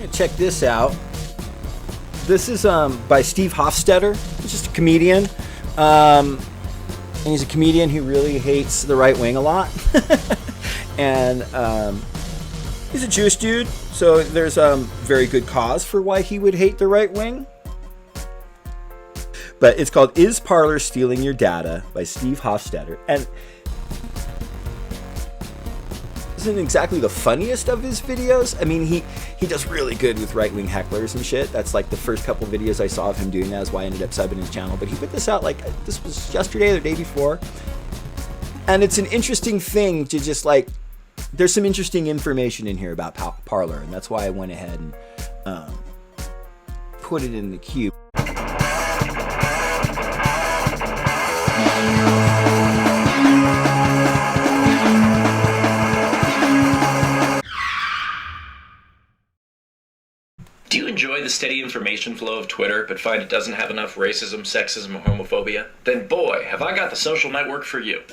Check this out. This is by Steve Hofstetter. He's just a comedian. And he's a comedian who really hates the right wing a lot. And he's a Jewish dude, so there's very good cause for why he would hate the right wing. But it's called Is Parler Stealing Your Data by Steve Hofstetter. And isn't exactly the funniest of his videos. I mean, he does really good with right-wing hecklers and shit. That's like the first couple videos I saw of him doing that is why I ended up subbing his channel. But he put this out like, this was yesterday or the day before. And it's an interesting thing to just like, there's some interesting information in here about Parler. And that's why I went ahead and put it in the queue. Do you enjoy the steady information flow of Twitter, but find it doesn't have enough racism, sexism, or homophobia? Then boy, have I got the social network for you.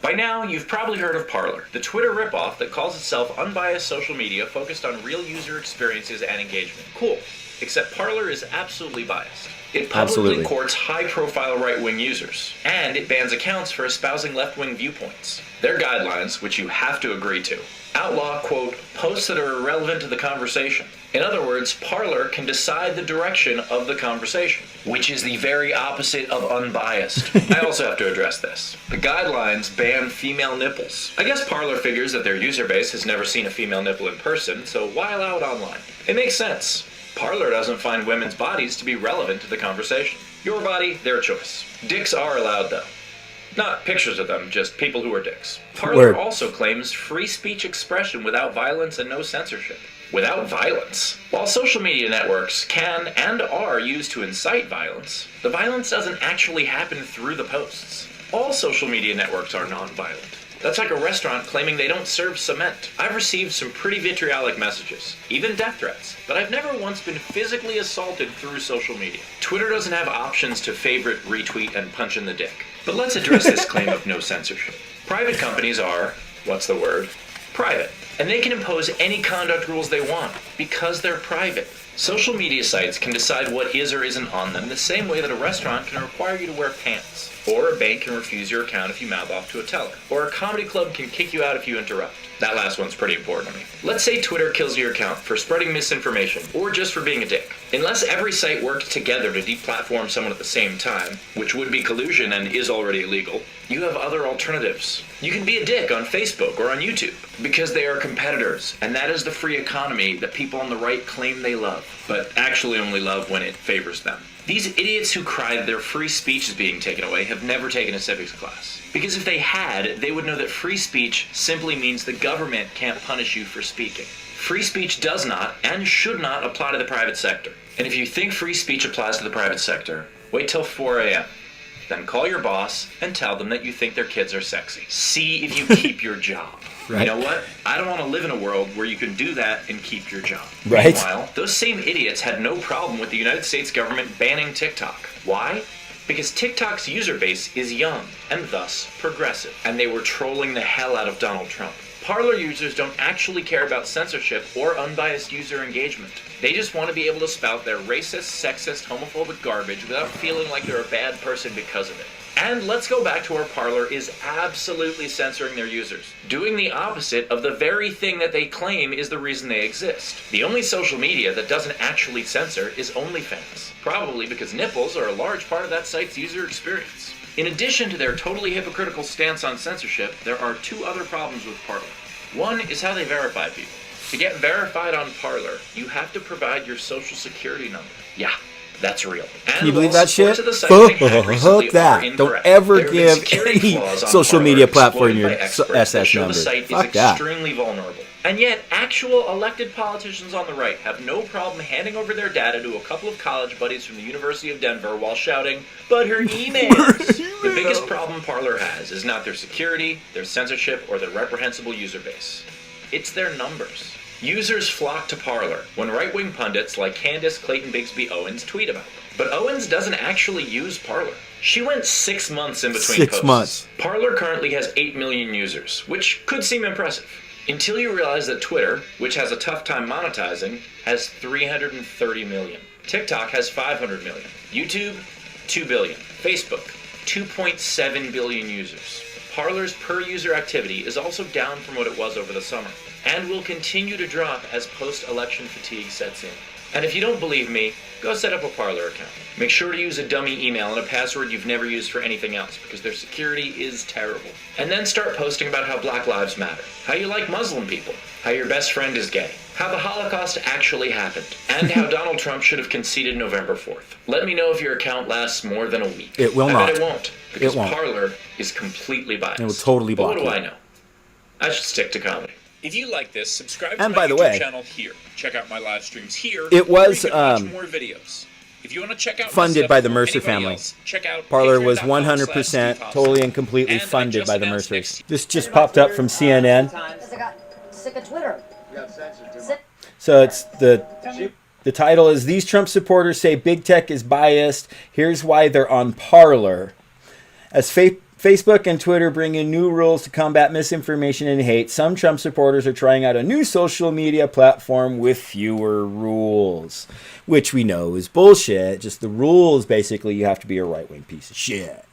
By now, you've probably heard of Parler, the Twitter ripoff that calls itself unbiased social media focused on real user experiences and engagement. Cool. Except Parler is absolutely biased. It publicly courts high-profile right-wing users, and it bans accounts for espousing left-wing viewpoints. Their guidelines, which you have to agree to, outlaw, quote, posts that are irrelevant to the conversation. In other words, Parler can decide the direction of the conversation, which is the very opposite of unbiased. I also have to address this. The guidelines ban female nipples. I guess Parler figures that their user base has never seen a female nipple in person, so why allow it online? It makes sense. Parler doesn't find women's bodies to be relevant to the conversation. Your body, their choice. Dicks are allowed, though. Not pictures of them, just people who are dicks. Parler also claims free speech expression without violence and no censorship. Without violence? While social media networks can and are used to incite violence, the violence doesn't actually happen through the posts. All social media networks are non-violent. That's like a restaurant claiming they don't serve cement. I've received some pretty vitriolic messages, even death threats, but I've never once been physically assaulted through social media. Twitter doesn't have options to favorite, retweet, and punch in the dick. But let's address this claim of no censorship. Private companies are, what's the word? Private. And they can impose any conduct rules they want, because they're private. Social media sites can decide what is or isn't on them the same way that a restaurant can require you to wear pants. Or a bank can refuse your account if you mouth off to a teller. Or a comedy club can kick you out if you interrupt. That last one's pretty important to me. Let's say Twitter kills your account for spreading misinformation, or just for being a dick. Unless every site worked together to deplatform someone at the same time, which would be collusion and is already illegal, you have other alternatives. You can be a dick on Facebook or on YouTube, because they are competitors, and that is the free economy that people on the right claim they love, but actually only love when it favors them. These idiots who cry that their free speech is being taken away have never taken a civics class. Because if they had, they would know that free speech simply means the government can't punish you for speaking. Free speech does not and should not apply to the private sector. And if you think free speech applies to the private sector, wait till 4 a.m. Then call your boss and tell them that you think their kids are sexy. See if you keep your job. Right. You know what? I don't want to live in a world where you can do that and keep your job. Right. Meanwhile, those same idiots had no problem with the United States government banning TikTok. Why? Because TikTok's user base is young and thus progressive, and they were trolling the hell out of Donald Trump. Parler users don't actually care about censorship or unbiased user engagement. They just want to be able to spout their racist, sexist, homophobic garbage without feeling like they're a bad person because of it. And let's go back to where Parler is absolutely censoring their users, doing the opposite of the very thing that they claim is the reason they exist. The only social media that doesn't actually censor is OnlyFans, probably because nipples are a large part of that site's user experience. In addition to their totally hypocritical stance on censorship, there are two other problems with Parler. One is how they verify people. To get verified on Parler, you have to provide your social security number. Yeah. That's real. And can you believe that shit? Fuck that. Don't ever give any social media platform your SS number. The site Fuck is that. extremely vulnerable. And yet, actual elected politicians on the right have no problem handing over their data to a couple of college buddies from the University of Denver while shouting, "But her emails!" The biggest problem Parler has is not their security, their censorship, or their reprehensible user base. It's their numbers. Users flock to Parler when right-wing pundits like Candace Clayton Bigsby Owens tweet about them. But Owens doesn't actually use Parler. She went 6 months in between posts. 6 months. Parler currently has 8 million users, which could seem impressive. Until you realize that Twitter, which has a tough time monetizing, has 330 million. TikTok has 500 million. YouTube, 2 billion. Facebook, 2.7 billion users. Parler's per-user activity is also down from what it was over the summer, and will continue to drop as post-election fatigue sets in. And if you don't believe me, go set up a Parler account. Make sure to use a dummy email and a password you've never used for anything else, because their security is terrible. And then start posting about how Black Lives Matter, how you like Muslim people, how your best friend is gay, how the Holocaust actually happened, and how Donald Trump should have conceded November 4th. Let me know if your account lasts more than a week. It will not. I bet it won't, because It won't. Parler is completely biased. It will totally block But what do you. I know? I should stick to comedy. If you like this, subscribe to And my by the YouTube way, channel here. Check out my live streams here. it was, where you can watch more videos. If you want to check out funded my by stuff the or Mercer anybody family. else, check out Parler was patreon.com/SteveHobson. 100% totally and completely And I funded just by the announced Mercers. next- This just popped up from CNN. Because I got sick of Twitter. So it's the title is These Trump Supporters Say Big Tech is Biased. Here's why they're on Parler. As Facebook and Twitter bring in new rules to combat misinformation and hate, some Trump supporters are trying out a new social media platform with fewer rules, which we know is bullshit. Just the rules, basically, you have to be a right-wing piece of shit.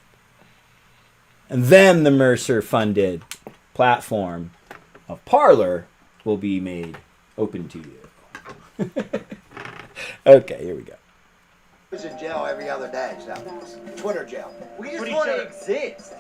And then the Mercer-funded platform of Parler will be made open to you. Okay, here we go. Who's in jail every other day, so Twitter jail. We just want to exist.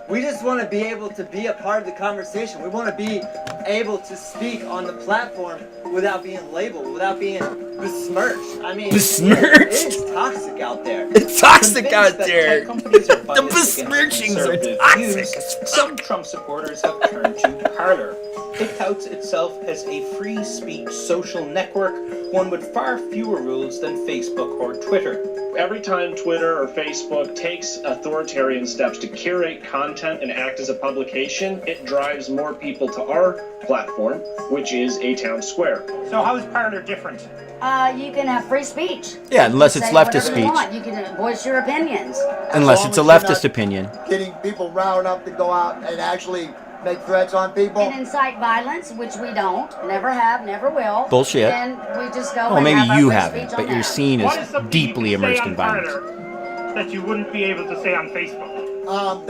We just want to be able to be a part of the conversation. We want to be able to speak on the platform without being labeled, without being besmirched. I mean, Besmirched? It's toxic out there. It's toxic out there. The besmirchings are toxic. Some Trump supporters have turned to Parler. It touts itself as a free speech social network, one with far fewer rules than Facebook or Twitter. Every time Twitter or Facebook takes authoritarian steps to curate content and act as a publication, it drives more people to our platform, which is a town square. So how is Parler different? You can have free speech. Yeah, unless You it's can say leftist whatever you speech. want. You can voice your opinions. Unless As it's a long as leftist you're opinion. not getting people riled up to go out and actually make threats on people. And incite violence, which we don't, never have, never will. Bullshit. And we just go Well, and maybe have our you free haven't, speech but on you're there. seen What is as something deeply you can say immersed on in violence. Parler that you wouldn't be able to say on Facebook?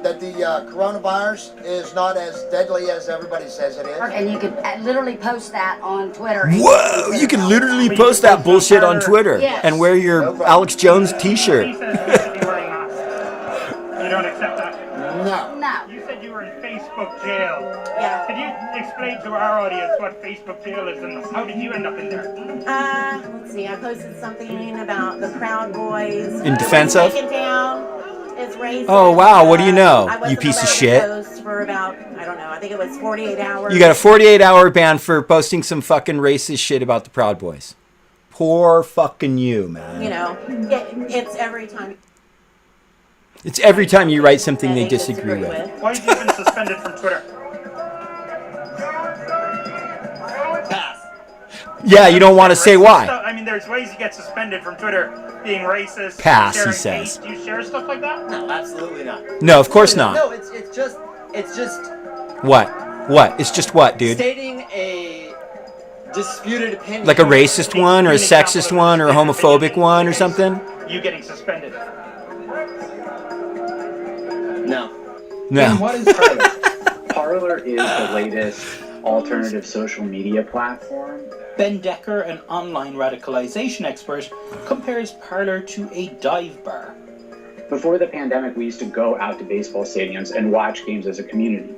That the coronavirus is not as deadly as everybody says it is. And you could literally post that on Twitter. Whoa! You can literally post that bullshit on Twitter Yes. and wear your Alex Jones t-shirt. He says you should be wearing masks. You don't accept that? No. No. You said you were in Facebook jail. Yeah. Could you explain to our audience what Facebook jail is and how did you end up in there? Let's see. I posted something about the Proud Boys. In defense of? Taken down. It's racist. Oh, wow, what do you know, I you wasn't piece of allowed to shit? Post for about, I don't know, I think it was 48 hours. You got a 48-hour ban for posting some fucking racist shit about the Proud Boys. Poor fucking you, man. You know, it's every time. It's every time you write something they disagree with. Why have you been suspended from Twitter? Pass. Yeah, you don't want to say why. I mean, there's ways you get suspended from Twitter. Being racist, Pass, he sharing says. hate. Do you share stuff like that? No, absolutely not. No, of course not. No, it's just What? What? It's just what, dude? stating a disputed opinion. Like a racist one or a sexist one or a homophobic one or something? You getting suspended? No. No. What is Parler? Parler is the latest alternative social media platform. Ben Decker, an online radicalization expert, compares Parler to a dive bar. Before the pandemic, we used to go out to baseball stadiums and watch games as a community.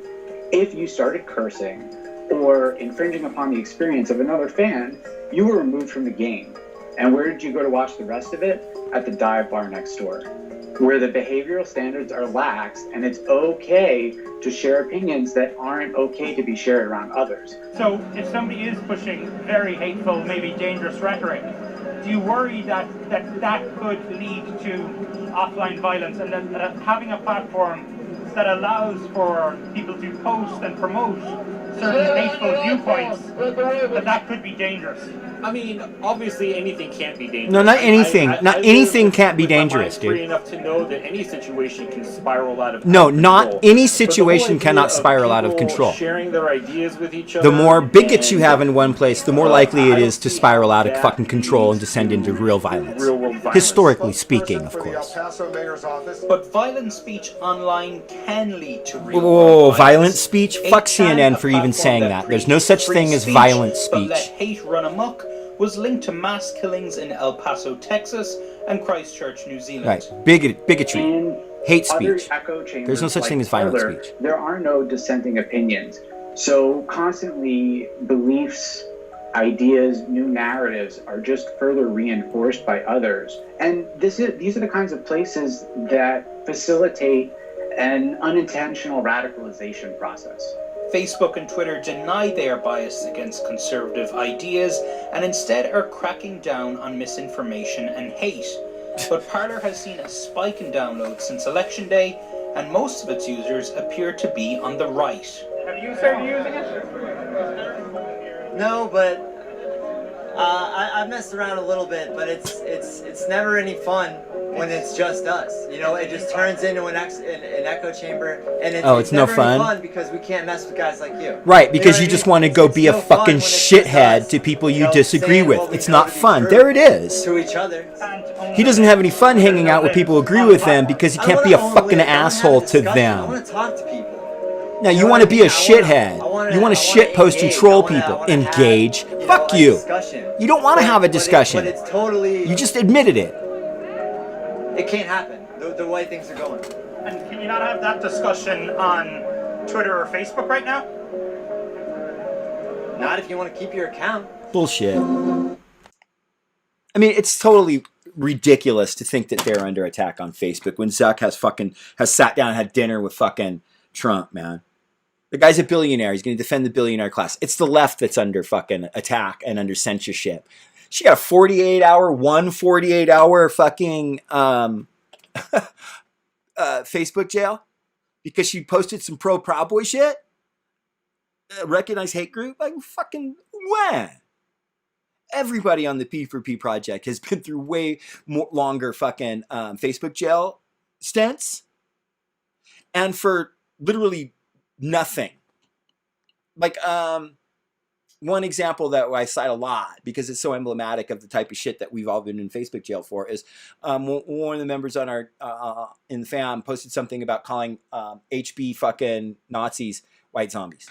If you started cursing or infringing upon the experience of another fan, you were removed from the game. And where did you go to watch the rest of it? At the dive bar next door, where the behavioral standards are lax and it's okay to share opinions that aren't okay to be shared around others. So, if somebody is pushing very hateful, maybe dangerous rhetoric, do you worry that could lead to offline violence and that having a platform that allows for people to post and promote certain hateful viewpoints, that could be dangerous? I mean, obviously anything can't be dangerous. No, not anything. Not anything can't be with my dangerous, mind free dude. enough to know that any situation can spiral out of No, control. not any But situation the whole cannot idea spiral out of people control. Sharing their ideas with each The other. more bigots you and, have in one place, the more likely it is to spiral out of that fucking control and leads descend into to real violence. real world violence. Historically speaking, of For the El course. Paso mayor's office. But violent speech online can lead to real Oh, world violent speech? Fuck 8chan, CNN a for even platform saying that that. There's no such free thing as speech, violent but let speech. hate run amok, was linked to mass killings in El Paso, Texas, and Christchurch, New Zealand. Right. Bigotry. In Hate other speech. echo chambers There's no such like thing as violent Parler, speech. there are no dissenting opinions. So constantly beliefs, ideas, new narratives are just further reinforced by others. And these are the kinds of places that facilitate an unintentional radicalization process. Facebook and Twitter deny they are biased against conservative ideas and instead are cracking down on misinformation and hate. But Parler has seen a spike in downloads since Election Day, and most of its users appear to be on the right. Have you started using it? No, but I've messed around a little bit, but it's never any fun when it's just us. You know, it just turns into an echo chamber, and it's no never fun? any fun because we can't mess with guys like you. Right, You know because what you I just mean? want to go be a no fun fucking when it's just shithead us, to people you you know, disagree saying with. what we It's know not to be fun. true There it is. to each other. He doesn't have any fun hanging out with people who agree with him because he can't be a fucking asshole to I them. want to talk to people. Now, you know want what to I be a mean? shithead. You want to shit post and engage. troll I wanna people. have, Engage. Fuck a you. discussion. You don't want to have a But discussion. it's totally. You just admitted it. It can't happen. The way things are going. And can you not have that discussion on Twitter or Facebook right now? Not if you want to keep your account. Bullshit. I mean, it's totally ridiculous to think that they're under attack on Facebook when Zuck has sat down and had dinner with fucking Trump, man. The guy's a billionaire. He's going to defend the billionaire class. It's the left that's under fucking attack and under censorship. She got a 48-hour fucking Facebook jail because she posted some Proud Boy shit. Recognized hate group. Like fucking when? Everybody on the P4P project has been through way more longer fucking Facebook jail stints, and for literally nothing. Like one example that I cite a lot because it's so emblematic of the type of shit that we've all been in Facebook jail for is one of the members on our in the fam posted something about calling HB fucking Nazis white zombies.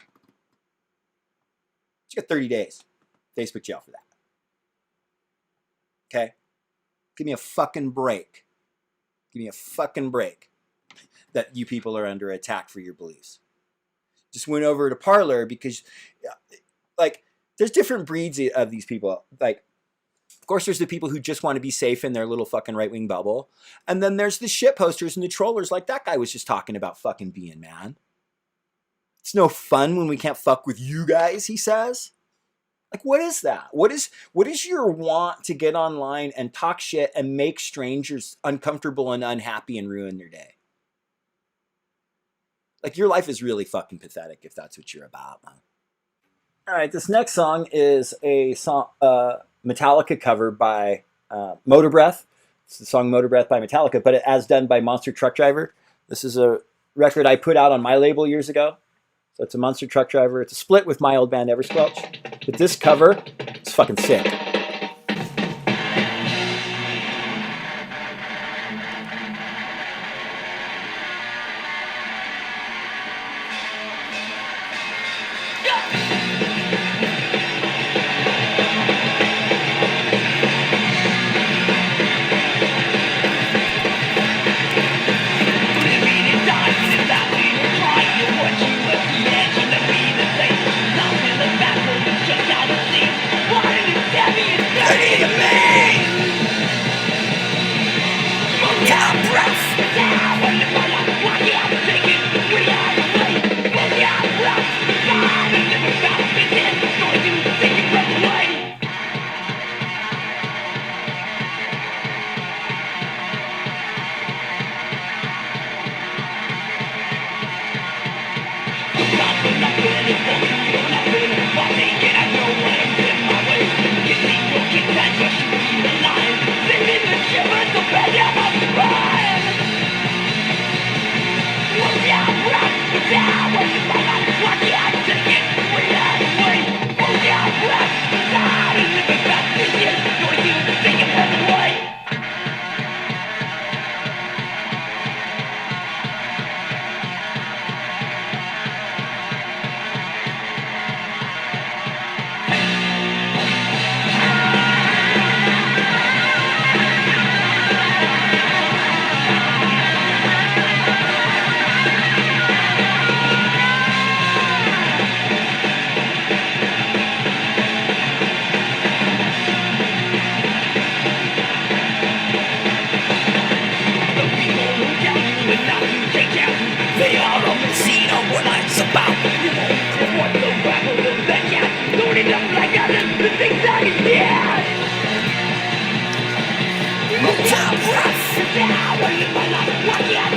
She got 30 days Facebook jail for that. Okay? Give me a fucking break. Give me a fucking break that you people are under attack for your beliefs. Just went over to Parler because, like, there's different breeds of these people. Like, of course, there's the people who just want to be safe in their little fucking right-wing bubble. And then there's the shit posters and the trollers like that guy was just talking about fucking being, man. It's no fun when we can't fuck with you guys, he says. Like, what is that? What is your want to get online and talk shit and make strangers uncomfortable and unhappy and ruin their day? Like, your life is really fucking pathetic if that's what you're about, man. All right, this next song is a song, Metallica cover by Motor Breath. It's the song Motor Breath by Metallica, but as done by Monster Truck Driver. This is a record I put out on my label years ago. So it's a Monster Truck Driver. It's a split with my old band Eversquelch. But this cover is fucking sick. Why did it tell me Get out,